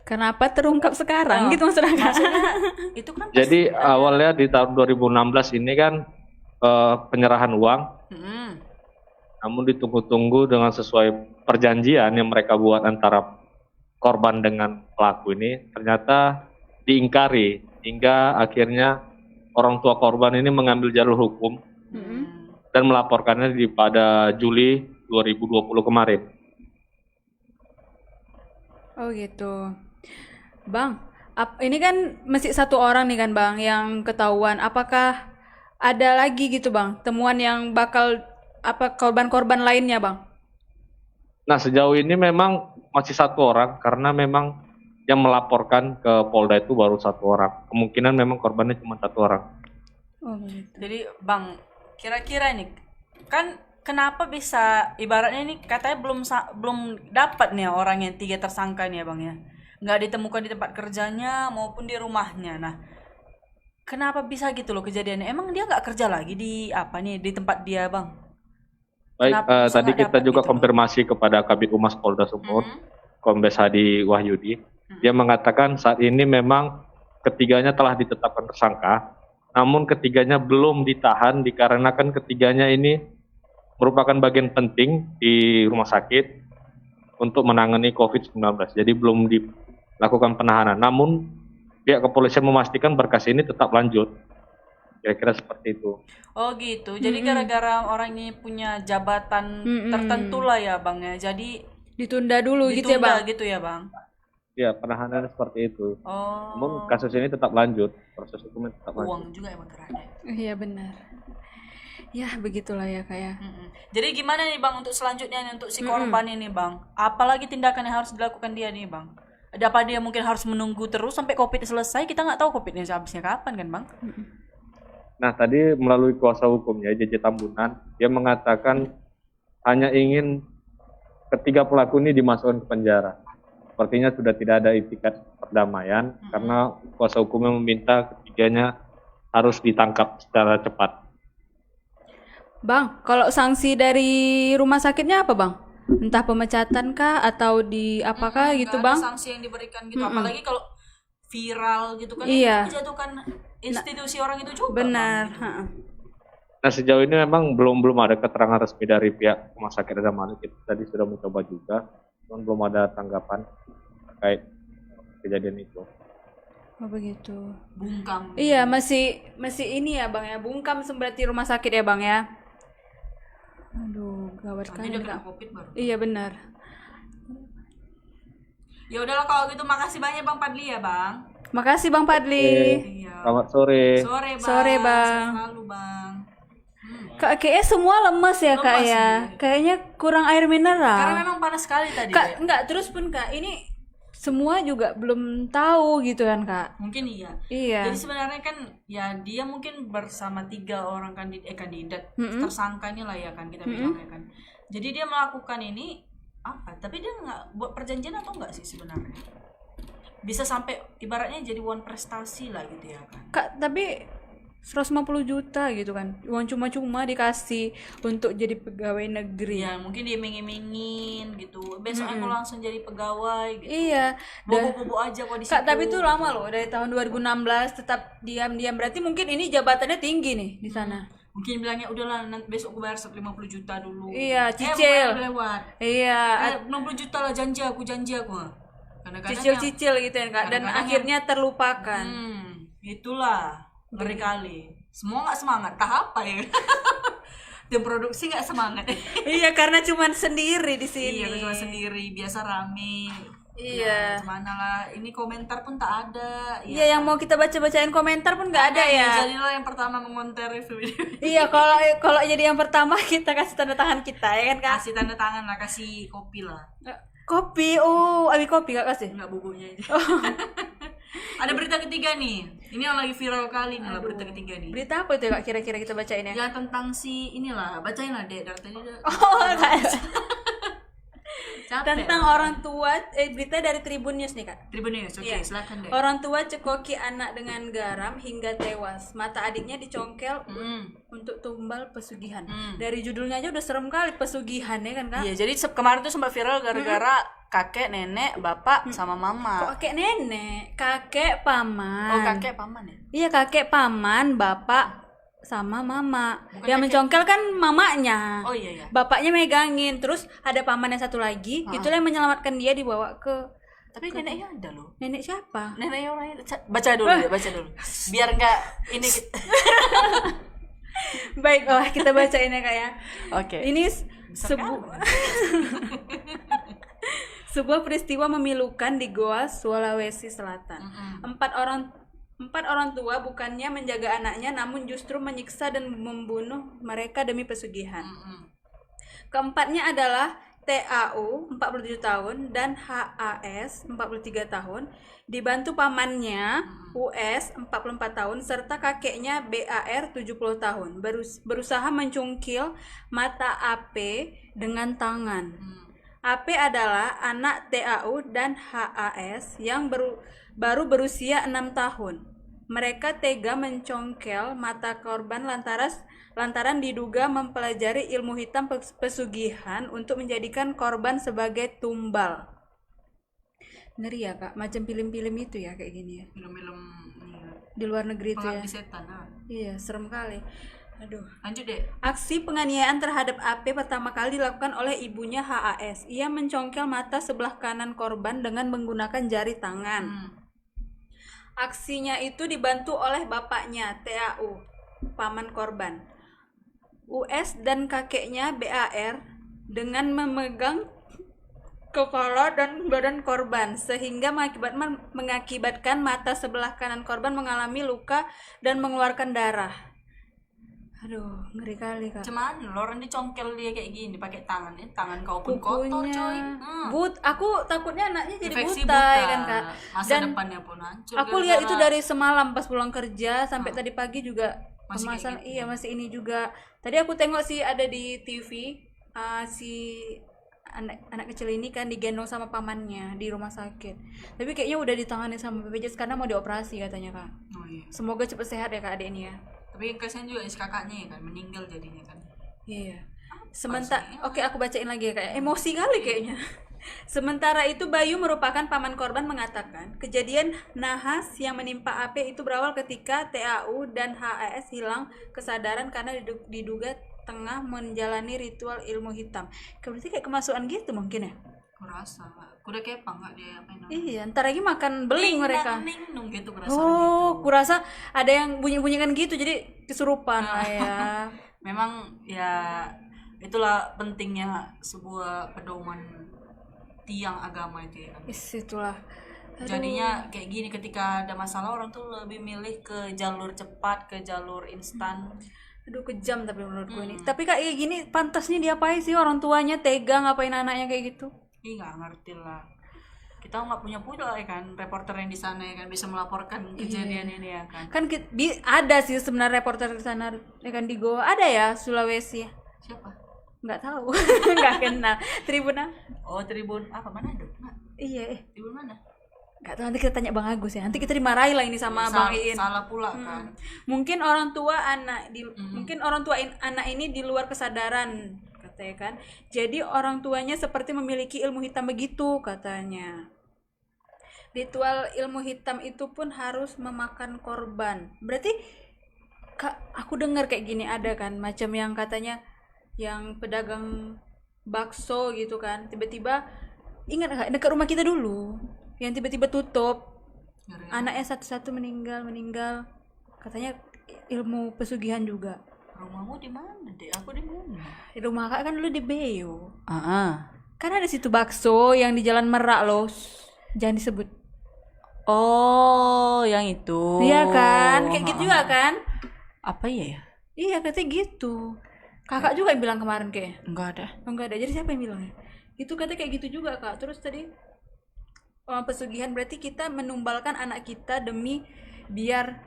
Kenapa terungkap sekarang gitu maksudnya Kak? Itu kan pas- Jadi awalnya di tahun 2016 ini kan penyerahan uang, namun ditunggu-tunggu dengan sesuai perjanjian yang mereka buat antara korban dengan pelaku ini, ternyata diingkari hingga akhirnya orang tua korban ini mengambil jalur hukum dan melaporkannya pada Juli 2020 kemarin. Oh gitu. Bang, ini kan masih 1 orang nih kan Bang yang ketahuan. Apakah ada lagi gitu Bang temuan yang bakal korban-korban lainnya Bang? Nah, sejauh ini memang masih 1 orang karena memang yang melaporkan ke Polda itu baru 1 orang. Kemungkinan memang korbannya cuma 1 orang. Oh begitu. Jadi Bang, kira-kira ini kan kenapa bisa ibaratnya ini katanya belum dapat nih orang yang 3 tersangka nih ya Bang ya. Nggak ditemukan di tempat kerjanya maupun di rumahnya. Nah, kenapa bisa gitu loh kejadiannya? Emang dia nggak kerja lagi di tempat dia Bang? Baik, Kenapa bisa tadi nggak kita dapat juga gitu, konfirmasi kepada Kabid Humas Polda Sumut, Kombes Hadi Wahyudi. Dia mengatakan saat ini memang ketiganya telah ditetapkan tersangka, namun ketiganya belum ditahan dikarenakan ketiganya ini merupakan bagian penting di rumah sakit untuk menangani COVID-19. Jadi belum dilakukan penahanan. Namun pihak kepolisian memastikan berkas ini tetap lanjut. Kira-kira seperti itu. Oh gitu. Jadi gara-gara orang ini punya jabatan tertentu lah ya Bang ya. Jadi Ditunda dulu gitu ya ditunda Bang? gitu ya Bang. Ya, penahanan seperti itu. Oh. Namun kasus ini tetap lanjut, proses hukumnya tetap lanjut. Uang juga emang geraknya. Iya benar. Ya begitulah ya Kak ya. Jadi gimana nih Bang untuk selanjutnya nih, untuk si korban ini Bang? Apalagi tindakan yang harus dilakukan dia nih Bang? Ada apa dia mungkin harus menunggu terus sampai COVID selesai? Kita nggak tahu COVID ini habisnya kapan kan Bang? Nah, tadi melalui kuasa hukumnya JJ Tambunan, dia mengatakan hanya ingin ketiga pelaku ini dimasukkan ke penjara. Sepertinya sudah tidak ada itikat perdamaian karena kuasa hukumnya meminta ketiganya harus ditangkap secara cepat. Bang, kalau sanksi dari rumah sakitnya apa Bang? Entah pemecatan kah atau di apakah gitu Nggak ada Bang? sanksi yang diberikan gitu. Apalagi kalau viral gitu kan, Iya. itu menjatuhkan institusi orang itu juga. Benar. Bang. Ha-ha. Nah, sejauh ini memang belum ada keterangan resmi dari pihak rumah sakit Radha Malik. Kita tadi sudah mencoba juga, namun belum ada tanggapan terkait kejadian itu. Oh begitu. Bungkam. Iya, masih ini ya Bang ya. Bungkam berarti rumah sakit ya Bang ya. Aduh, gawat Nanti kan. dia kena COVID baru. Iya benar. Ya udahlah kalau gitu, makasih banyak Bang Padli ya Bang. Makasih Bang Padli. Iya. Selamat sore. Sore Bang. Sore, Bang. Sehat selalu Bang. Kayaknya semua lemes ya Kak Lemes, ya. iya. Kayaknya kurang air Karena mineral. memang panas sekali tadi. Kak, enggak terus pun Kak, ini semua juga belum tahu gitu kan Kak. Mungkin iya. Iya. Jadi sebenarnya kan ya dia mungkin bersama 3 orang kandidat tersangka ini lah ya kan kita bilang ya kan. Jadi dia melakukan ini apa? Tapi dia nggak buat perjanjian atau enggak sih sebenarnya? Bisa sampai ibaratnya jadi uang prestasi lah gitu ya kan. Kak, tapi 150 juta gitu kan. Uang cuma-cuma dikasih untuk jadi pegawai negeri. Ya mungkin dia iming-imingin gitu. Besok aku langsung jadi pegawai gitu. Iya. Bobo-bobo aja kok di situ. Kak, tapi itu lama loh, dari tahun 2016 tetap diam-diam. Berarti mungkin ini jabatannya tinggi nih di sana. Mungkin bilangnya udahlah nanti besok aku bayar 50 juta dulu. Iya, bukan cicil. lewat. Iya, 60 juta lah janji aku. Kadang-kadang cicil-cicil gitu ya Kak. Dan kadang-kadang akhirnya terlupakan. Itulah ngeri kali. Semua nggak semangat. Tahap apa ya? Tim produksi nggak semangat. Iya, karena cuman sendiri di sini. Iya, cuma sendiri. Biasa rame. Iya. Ya, gimana lah. Ini komentar pun tak ada. Iya, yang mau kita baca-bacain komentar pun nggak ada ya. Jadilah yang pertama mengonter review video. Iya, kalau jadi yang pertama kita kasih tanda tangan kita ya kan Kak. Kasih tanda tangan lah, kasih kopi lah. Kopi, abi kopi Kak kasih. Enggak bubuknya aja. Ada berita ketiga nih. Ini yang lagi viral kali nih lah berita ketiga nih. Berita apa itu ya Kak kira-kira kita bacain ya? Ya tentang si inilah, bacain lah Dek dari tadi udah. Oh, Kak. Capek Tentang lah. orang tua, berita dari Tribun News nih Kak. Tribun News, oke, Iya. silakan Dek. Orang tua cekoki anak dengan garam hingga tewas. Mata adiknya dicongkel untuk tumbal pesugihan. Dari judulnya aja udah serem kali, pesugihan ya kan Kak? Iya, jadi kemarin tuh sempat viral gara-gara kakek, nenek, bapak sama mama. Kok kakek nenek, kakek paman. Oh, kakek paman ya? Iya, kakek paman, bapak sama mama. Bukan Yang kakek. mencongkel kan mamanya. Oh iya ya. Bapaknya megangin, terus ada paman yang satu lagi, itulah yang menyelamatkan dia, dibawa ke Tapi neneknya ada loh. nenek siapa? Neneknya orangnya baca dulu Dek, baca dulu. Biar enggak ini Baiklah, kita bacain ya Kak ya. Oke. Ini sebuah peristiwa memilukan di Goa, Sulawesi Selatan. Empat orang tua bukannya menjaga anaknya, namun justru menyiksa dan membunuh mereka demi pesugihan. Keempatnya adalah TAU 47 tahun dan HAS 43 tahun, dibantu pamannya US 44 tahun serta kakeknya BAR 70 tahun berusaha mencungkil mata AP dengan tangan. AP adalah anak TAU dan HAS yang baru berusia 6 tahun. Mereka tega mencongkel mata korban lantaran diduga mempelajari ilmu hitam pesugihan untuk menjadikan korban sebagai tumbal. Ngeri ya Kak, macam film-film itu ya kayak gini ya. Film-film Di luar negeri itu ya. pengabdi setan. Iya, serem kali. Aduh. Lanjut Dek. Aksi penganiayaan terhadap AP pertama kali dilakukan oleh ibunya HAS. Ia mencongkel mata sebelah kanan korban dengan menggunakan jari tangan. Aksinya itu dibantu oleh bapaknya TAU, paman korban. US dan kakeknya BAR dengan memegang kepala dan badan korban sehingga mengakibatkan mata sebelah kanan korban mengalami luka dan mengeluarkan darah. Aduh, ngeri kali Kak. Cuman lo orang dicongkel dia kayak gini pakai tangan, tangan kau pun kotor coy. Aku takutnya anaknya jadi Infeksi buta ya kan Kak. Masa Dan depannya pun hancur. aku lihat itu dari semalam pas pulang kerja sampai tadi pagi juga Masih kayak pemasan. gitu. Iya, masih ini juga. Tadi aku tengok sih ada di TV si anak kecil ini kan digendong sama pamannya di rumah sakit. Tapi kayaknya udah ditangani sama BPJS karena mau dioperasi katanya Kak. Oh iya. Semoga cepat sehat ya Kak adik ini ya. Tapi kasihan juga si kakaknya ya kan meninggal jadinya kan. Iya. Oke, aku bacain lagi ya Kak. Emosi kali kayaknya. Sementara itu Bayu merupakan paman korban mengatakan kejadian nahas yang menimpa AP itu berawal ketika TAU dan HAS hilang kesadaran karena diduga tengah menjalani ritual ilmu hitam. Berarti kayak kemasukan gitu mungkin ya? Kurasa kuda kepang nggak dia apa namanya? Iya, ntar lagi makan beling mereka. Nung gitu kurasa Oh, gitu. kurasa ada yang bunyi-bunyikan gitu jadi kesurupan lah ya. Memang ya itulah pentingnya sebuah pedoman tiang agama itu ya kan. Itulah. Aduh. Jadinya kayak gini ketika ada masalah orang tuh lebih milih ke jalur cepat, ke jalur instan. Aduh, kejam tapi menurutku ini. Tapi kayak gini pantasnya diapain sih orang tuanya tega ngapain anaknya kayak gitu? Ih nggak ngerti lah. kita nggak punya pula ya kan reporter yang di sana ya kan bisa melaporkan kejadian ini ya kan. Kan ada sih sebenarnya reporter di sana ya kan, di Goa ada ya, Sulawesi ya. Siapa? Nggak tahu. Nggak kenal. Tribun apa? Oh, Tribun apa Manado? Nggak, Iya, Tribun mana? nggak tahu, nanti kita tanya Bang Agus ya. Nanti kita dimarahi lah ini sama Bang Iin. Salah pula kan. Mungkin orang tua mungkin orang tua anak ini di luar kesadaran katanya kan. Jadi orang tuanya seperti memiliki ilmu hitam begitu katanya. Ritual ilmu hitam itu pun harus memakan korban. Berarti Kak, aku dengar kayak gini ada kan, macam yang katanya yang pedagang bakso gitu kan, tiba-tiba ingat nggak dekat rumah kita dulu yang tiba-tiba tutup, anaknya satu-satu meninggal, katanya ilmu pesugihan juga. Rumahmu di mana, Dek? Aku di mana? Rumah Kak kan dulu di Beo. Kan ada situ bakso yang di Jalan Merak loh, jangan disebut. Oh, yang itu. Iya kan, kayak gitu juga kan? Apa ya? Iya katanya gitu. Kakak juga yang bilang kemarin kayak. Enggak ada. Oh, enggak ada. Jadi siapa yang bilangnya? Itu katanya kayak gitu juga Kak. Terus tadi pesugihan berarti kita menumbalkan anak kita demi biar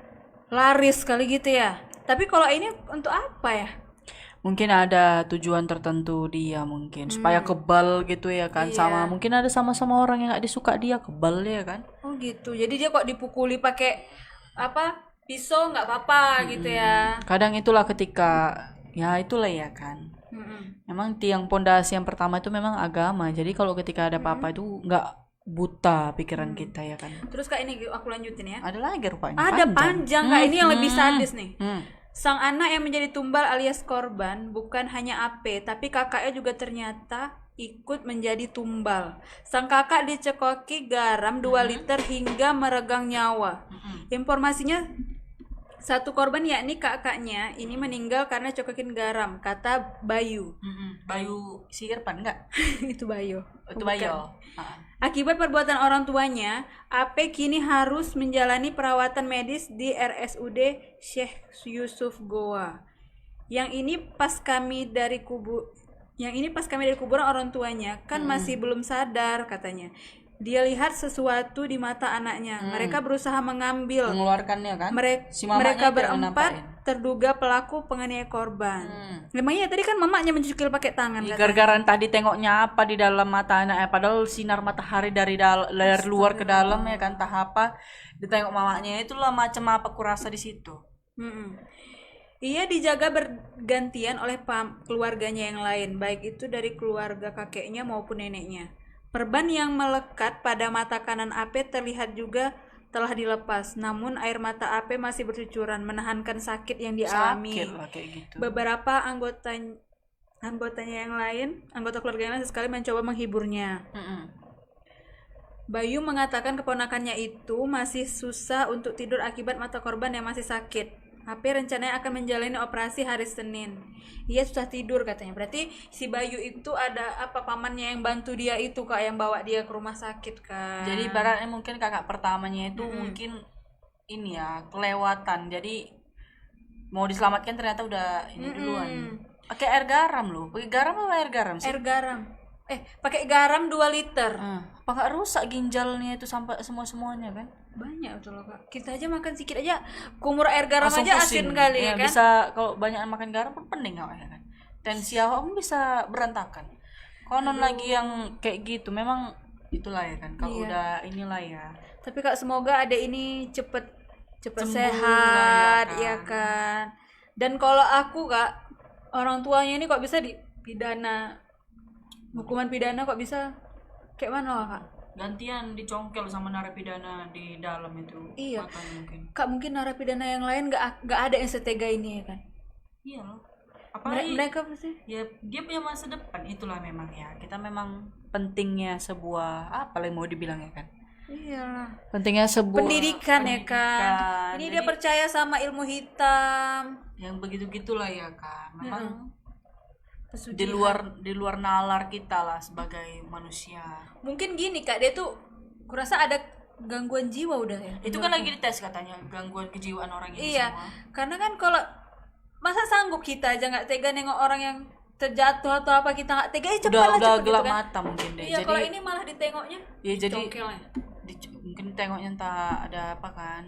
laris kali gitu ya. Tapi kalau ini untuk apa ya? Mungkin ada tujuan tertentu dia mungkin supaya kebal gitu ya kan, Iya. sama mungkin ada sama-sama orang yang gak disuka dia kebal ya kan. Oh gitu. Jadi dia kok dipukuli pakai apa? Pisau nggak apa-apa gitu ya. Kadang itulah ketika ya itulah ya kan. Memang tiang pondasi yang pertama itu memang agama. Jadi kalau ketika ada apa-apa itu nggak buta pikiran kita ya kan. Terus Kak ini aku lanjutin ya. Ada lagi rupanya. Ada panjang Kak, ini yang lebih sadis nih. Hmm. Sang anak yang menjadi tumbal alias korban bukan hanya AP, tapi kakaknya juga ternyata ikut menjadi tumbal. Sang kakak dicekoki garam 2 liter hingga meregang nyawa. Informasinya satu korban yakni kakaknya ini meninggal karena cokokin garam, kata Bayu. Bayu si Irfan enggak? Itu Bayu. Itu Bukan. Bayu. Akibat perbuatan orang tuanya, AP kini harus menjalani perawatan medis di RSUD Syekh Yusuf Goa. Yang ini pas kami dari kuburan orang tuanya kan masih belum sadar katanya. Dia lihat sesuatu di mata anaknya. Mereka berusaha mengambil. Mengeluarkannya kan. Si mamanya Mereka itu yang berempat nampain. terduga pelaku penganiaya korban. Memangnya tadi kan mamanya mencukil pakai tangan. katanya. Gara-gara tadi tengoknya apa di dalam mata anaknya, padahal sinar matahari dari luar ke dalam ya kan, tahap apa ditengok mamanya, itulah macam apa kurasa di situ. Ia dijaga bergantian oleh keluarganya yang lain, baik itu dari keluarga kakeknya maupun neneknya. Perban yang melekat pada mata kanan AP terlihat juga telah dilepas, namun air mata AP masih bercucuran, menahankan sakit yang dialami. Sakit lah kayak gitu. Beberapa anggotanya yang lain, anggota keluarga yang lain sekali mencoba menghiburnya. Bayu mengatakan keponakannya itu masih susah untuk tidur akibat mata korban yang masih sakit. HP rencananya akan menjalani operasi hari Senin. Ia susah tidur katanya. Berarti si Bayu itu ada apa, pamannya yang bantu dia itu Kak, yang bawa dia ke rumah sakit kan. Jadi ibaratnya mungkin kakak pertamanya itu mungkin ini ya kelewatan. Jadi mau diselamatkan ternyata udah ini duluan. Pakai air garam loh. Pakai garam apa air garam sih? Air garam. Pakai garam 2 liter. Apa nggak rusak ginjalnya itu sampai semuanya kan? Banyak betul loh Kak. Kita aja makan sedikit aja kumur air garam Langsung aja pusing. asin kali ya kan. Bisa kalau banyak makan garam pun pening awak ya kan. Tensi awakmu bisa berantakan. Konon lagi yang kayak gitu memang itulah ya kan. Kalau udah inilah ya. Tapi Kak semoga ada ini cepet Sembuh sehat lah, ya kan. Dan kalau aku Kak, orang tuanya ini kok bisa dipidana, hukuman pidana kok bisa kayak mana Kak? Gantian dicongkel sama narapidana di dalam itu. Iya. Makanya mungkin. Kak mungkin narapidana yang lain nggak ada yang setega ini ya kan? Iya loh. Apalagi Mereka pasti. ya dia punya masa depan, itulah memang ya. Kita memang Pentingnya sebuah apa yang mau dibilang ya kan? Iya. Pentingnya sebuah Pendidikan ya kan. Ini dia Jadi- percaya sama ilmu hitam. yang begitu-gitulah ya kan. Memang Pesugihan. di luar nalar kita lah sebagai manusia. Mungkin gini Kak, dia tuh kurasa ada gangguan jiwa udah ya. Itu kan lagi dites katanya gangguan kejiwaan orang ini Iya, semua. karena kan kalau masa sanggup kita aja nggak tega nengok orang yang terjatuh atau apa kita nggak tega, cepet udah lah cepet gitu gelap kan. mata mungkin deh. Iya, Jadi kalau ini malah ditengoknya ya jadi congkelnya. mungkin tengoknya entah ada apa kan.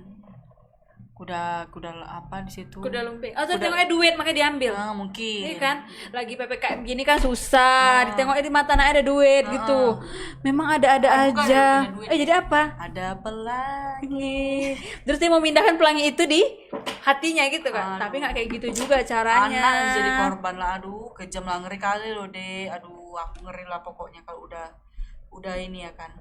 Kuda apa di situ? Kuda lumping. Atau tengoknya duit makanya diambil. Ah, mungkin. Iya kan? Lagi PPKM gini kan susah. Ditengoknya di mata anaknya ada duit gitu. Memang ada-ada bukan, aja. bukan duit. Jadi apa? Ada pelangi. Terus dia mau mindahkan pelangi itu di hatinya gitu kan. Aduh. Tapi nggak kayak gitu juga caranya. Anak yang jadi korban lah, aduh kejam lah, ngeri kali loh deh, aduh aku ngeri lah pokoknya kalau udah ini ya kan.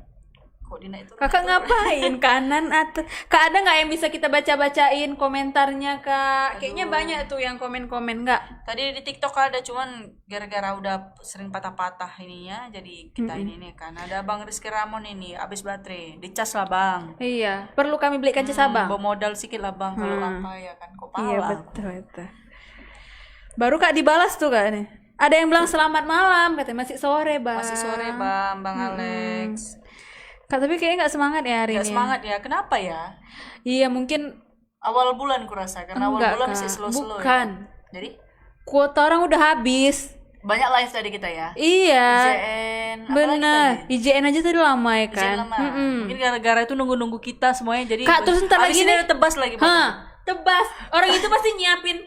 Kok Dina itu Kakak ngapain kanan atau Kak, ada nggak yang bisa kita bacain komentarnya Kak? Kayaknya banyak tuh yang komen-komen nggak? tadi di TikTok ada, cuman gara-gara udah sering patah-patah ininya jadi kita ini nih kan. Ada Bang Rizky Ramon ini habis baterai, dicas lah Bang. Iya, perlu kami belikan cas abang. Bawa modal sedikit lah Bang kalau apa ya kan, kok pala. Iya betul. Baru Kak dibalas tuh Kak nih. Ada yang bilang selamat malam, katanya masih sore Bang. Masih sore Bang Alex. Kak, tapi kayaknya nggak semangat ya hari Gak ini. semangat ya, kenapa ya? Iya mungkin Awal bulan kurasa, karena awal enggak bulan Kak. masih slow-slow Bukan. ya. Jadi Kuota orang udah habis. banyak live tadi kita ya. Iya. IJN, apalagi Bener. tadi? IJN aja tadi lama ya IJN kan. lama. Mungkin gara-gara itu nunggu-nunggu kita semuanya jadi. Kak, terus ntar abis lagi ini nih. ada tebas lagi. Hah, tebas. Orang itu pasti nyiapin.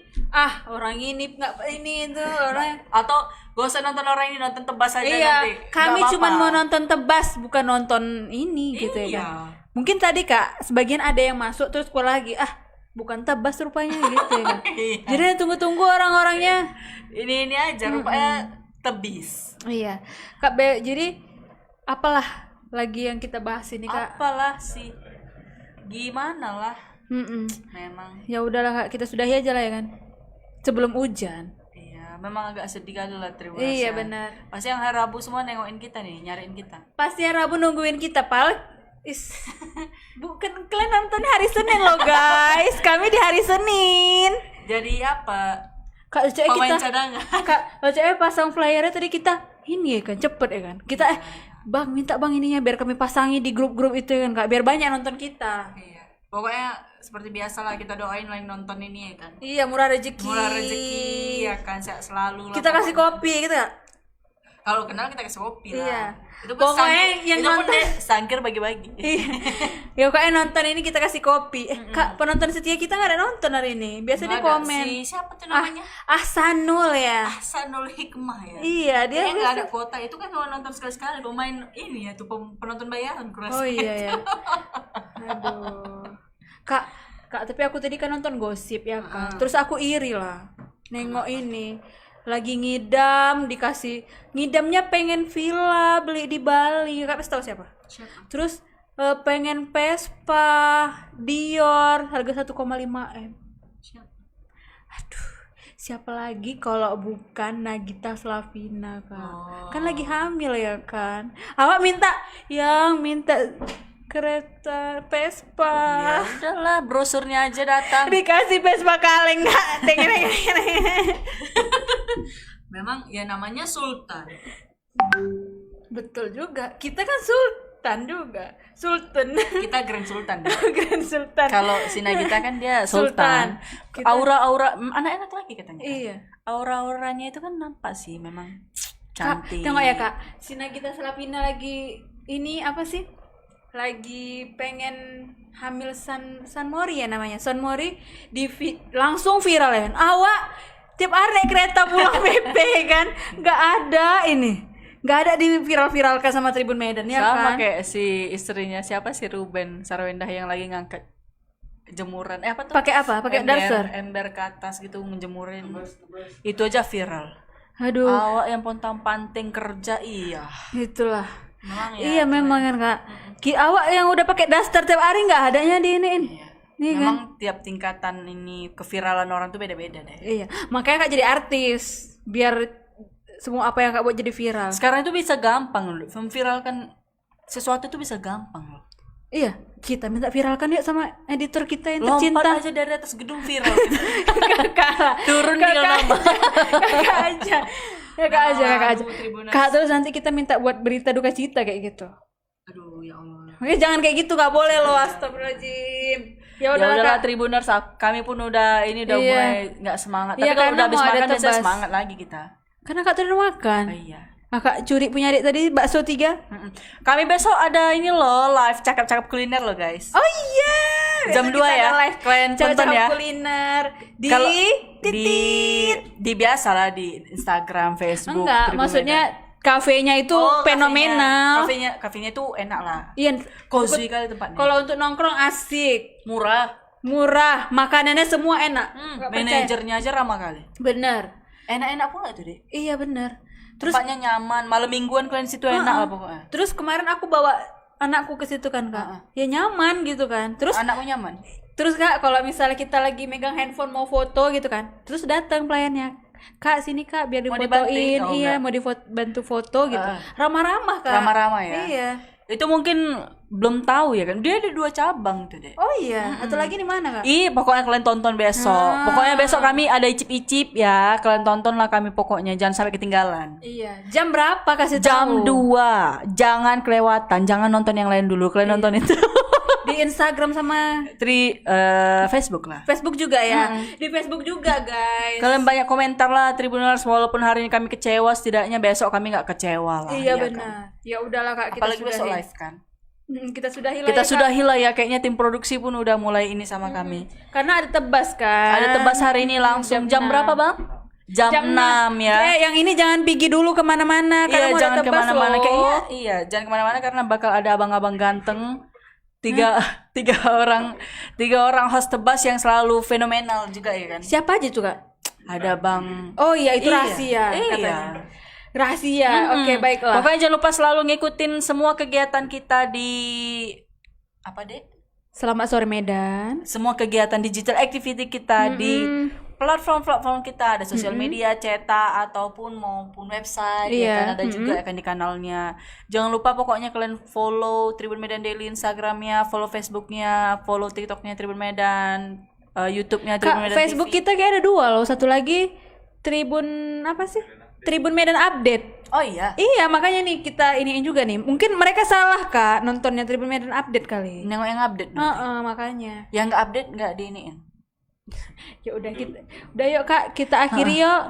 Orang ini nggak ini itu orang. Atau gak usah nonton orang ini, nonton tebas aja Iya, nanti. kami Nggak cuma apa-apa. mau nonton tebas, bukan nonton ini gitu ya Iya. kan. Mungkin tadi Kak, sebagian ada yang masuk terus keluar lagi. Bukan tebas rupanya gitu ya kan. Iya. Jadi tunggu-tunggu orang-orangnya. Ini aja rupanya tebis. Iya. Kak, jadi apalah lagi yang kita bahas ini Kak? Apalah sih. Gimana lah. Memang. Ya udahlah Kak, kita sudahi aja lah ya kan. Sebelum hujan. Iya, memang agak sedih kali lah Tribuners. Iya ya. benar. Pasti yang hari Rabu semua nengokin kita nih, nyariin kita. Pasti hari Rabu nungguin kita, Pal. Bukan, kalian nonton hari Senin loh guys. Kami di hari Senin. Jadi apa? Kak, cewek Pemain kita. cadangan. Kak, kalau cewek pasang flyernya tadi kita ini ya kan, cepet ya kan. Kita Bang minta Bang ininya biar kami pasangi di grup-grup itu ya kan Kak, biar banyak nonton kita. Iya. Pokoknya seperti biasa lah, kita doain lagi nonton ini ya kan. Iya, murah rezeki. Murah rezeki ya kan, sehat selalu lah. Kita kasih kopi gitu Kak. Kalau kenal kita kasih kopi lah. Iya. Itu pun Pokoknya sangkir, yang itu pun nonton- deh sangkir bagi-bagi. Ya pokoknya nonton ini kita kasih kopi. Kak, penonton setia kita nggak ada nonton hari ini. Biasa dia Nggak ada komen. si siapa tuh namanya? Ahsanul ya. Ahsanul Hikmah ya. Iya, dia Dia nggak ada kuota itu kan, kalau nonton sekali-sekali pemain ini ya tuh penonton bayaran kurasa. Oh iya ya. Aduh. Kak, tapi aku tadi kan nonton gosip ya kan. Terus aku iri lah. Nengok ini. Lagi ngidamnya pengen villa beli di Bali. Kak pasti tahu siapa? Terus pengen Vespa Dior harga 1,5 M. Aduh, siapa lagi kalau bukan Nagita Slavina Kak? Kan lagi hamil ya kan. Awak minta kereta Vespa. Ya udahlah, brosurnya aja datang. Dikasih Vespa kaleng Kak. Memang ya namanya Sultan. Betul juga. Kita kan Sultan juga. Sultan. Kita Grand Sultan. Grand Sultan. Kalau si Nagita kan dia Sultan. Kita- Aura-aura anak-anak lagi katanya. Iya. Aura-auranya itu kan nampak sih memang Kak, cantik. tengok ya Kak. Si Nagita Slavina lagi ini apa sih? Lagi pengen hamil San Mori ya namanya. San Mori langsung viral ya kan. Awak tiap hari naik kereta pulang PP kan. Nggak ada ini. Nggak ada di viral-viralkan sama Tribun Medan ya Sama kan. kayak si istrinya siapa, si Ruben Sarwendah yang lagi ngangkat jemuran apa tuh? Pakai apa? Pakai darser. Ember ke atas gitu ngejemurin. Itu aja viral. Aduh, Awak yang pontang-panting kerja, iya. itulah. Memang ya. Iya memang kan Kak. Awak yang udah pakai daster tiap hari nggak adanya di iniin. Iya. Nih kan. Memang tiap tingkatan ini keviralan orang tuh beda-beda deh. Iya, makanya Kak jadi artis biar semua apa yang Kak buat jadi viral. Sekarang itu bisa gampang loh. Memviralkan sesuatu itu bisa gampang loh. Iya, kita minta viralkan yuk sama editor kita yang Lompat tercinta. aja dari atas gedung viral gitu. Kakak Turun tinggal nambah. Kakak aja. Kakak aja, kakak aja. Aduh, Tribuners. Kak, terus nanti kita minta buat berita duka cita kayak gitu. Aduh ya Allah. Makanya jangan kayak gitu, gak boleh loh, astagfirullahaladzim. Ya Ya udah udahlah Kak. Tribuners, kami pun udah ini udah Iya. mulai nggak semangat. Iya, Tapi kalau karena udah habis mau ada makan biasanya tebas. semangat lagi kita. Karena Kak tuh udah makan. Iya. Kakak curi punya adik tadi bakso 3. Kami besok ada ini loh, live cakap-cakap kuliner loh guys. Oh iya. Jam 2 ya. Kalian tonton Cakap-cakap ya. kuliner di Kalau titit. di biasa lah di Instagram, Facebook. Enggak, Tribun maksudnya Medan. kafenya itu fenomenal. Kafenya tuh enak lah. Iya. Cozy kali tempatnya. Kalau untuk nongkrong asik, murah. makanannya semua enak. Nggak percaya. Manajernya aja ramah kali. Bener. Enak-enak pula itu deh. Iya bener. Terus Tempatnya nyaman, malam mingguan kalian situ enak lah pokoknya. Terus kemarin aku bawa anakku ke situ kan Kak. Ya nyaman gitu kan. Terus Anakmu nyaman. terus Kak kalau misalnya kita lagi megang handphone mau foto gitu kan. Terus datang pelayannya. Kak sini Kak biar Mau difotoin. dibantuin? Oh, Iya, enggak. mau bantu foto gitu. Ramah-ramah Kak. Ramah-ramah ya. Iya. Itu mungkin belum tahu ya kan. Dia ada 2 cabang tuh deh. Oh iya, atau lagi di mana Kak? Ih, pokoknya kalian tonton besok. Pokoknya besok kami ada icip-icip ya. Kalian tonton lah kami pokoknya. Jangan sampai ketinggalan. Iya. Jam berapa kasih Jam tahu? 2. Jangan kelewatan. Jangan nonton yang lain dulu. Kalian nonton itu. Di Instagram sama Facebook lah. Facebook juga ya. Di Facebook juga guys. Kalian banyak komentar lah Tribuners, walaupun hari ini kami kecewa, setidaknya besok kami nggak kecewa lah. Iya ya benar. kan? Ya udahlah Kak, kita Apalagi besok sudahi. live kan. Kita sudahi lah. Kita ya, Kak. sudahi lah ya, kayaknya tim produksi pun udah mulai ini sama kami. Karena ada tebas kan. Ada tebas hari ini langsung jam 6. berapa bang? Jam 6 ya. Yang ini jangan pergi dulu kemana-mana. Karena Iya, mau ada jangan tebas kemana-mana loh. kayaknya. Iya, jangan kemana-mana karena bakal ada abang-abang ganteng. Tiga orang host tebas yang selalu fenomenal juga ya kan. Siapa aja tuh Kak? Ada bang. Oh iya itu Iya. rahasia Iya. katanya. Rahasia. Oke, baiklah. Pokoknya jangan lupa selalu ngikutin semua kegiatan kita di apa deh? Selamat sore Medan. Semua kegiatan digital activity kita di platform-platform kita, ada sosial media, cetak ataupun maupun website, Iya. ya kan ada juga akan di kanalnya. Jangan lupa pokoknya kalian follow Tribun Medan Daily Instagramnya, follow Facebooknya, follow TikToknya Tribun Medan, YouTube-nya Tribun Kak, Medan Facebook TV. kita kayak ada 2 loh. Satu lagi Tribun apa sih? Tribun Medan Update. Oh iya, Iya, makanya nih kita iniin juga nih. Mungkin mereka salah Kak nontonnya Tribun Medan Update kali. nengok yang update. Makanya. Yang nggak update nggak diiniin. Ya udah yuk Kak, kita akhiri yuk.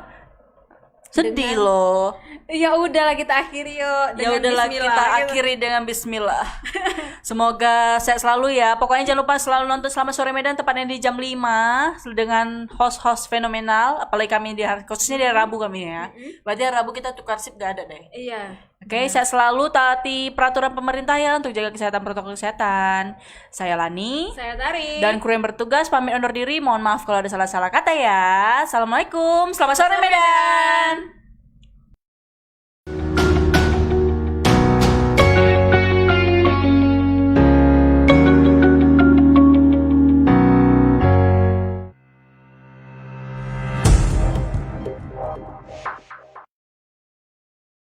Sedih loh. Ya udahlah kita akhiri yuk. Ya dengan udahlah bismillah, kita gitu. akhiri dengan bismillah. Semoga sehat selalu ya. Pokoknya jangan lupa selalu nonton Selamat Sore Medan tepatnya di jam 5 dengan host-host fenomenal. Apalagi kami di hari khususnya di hari Rabu kami ya. Berarti hari Rabu kita tukar sip gak ada deh. Iya. Oke, sehat selalu, taati peraturan pemerintah ya untuk jaga kesehatan, protokol kesehatan. Saya Lani Saya Tari. dan kru yang bertugas pamit undur diri. Mohon maaf kalau ada salah-salah kata ya. Assalamualaikum. Selamat sore Medan.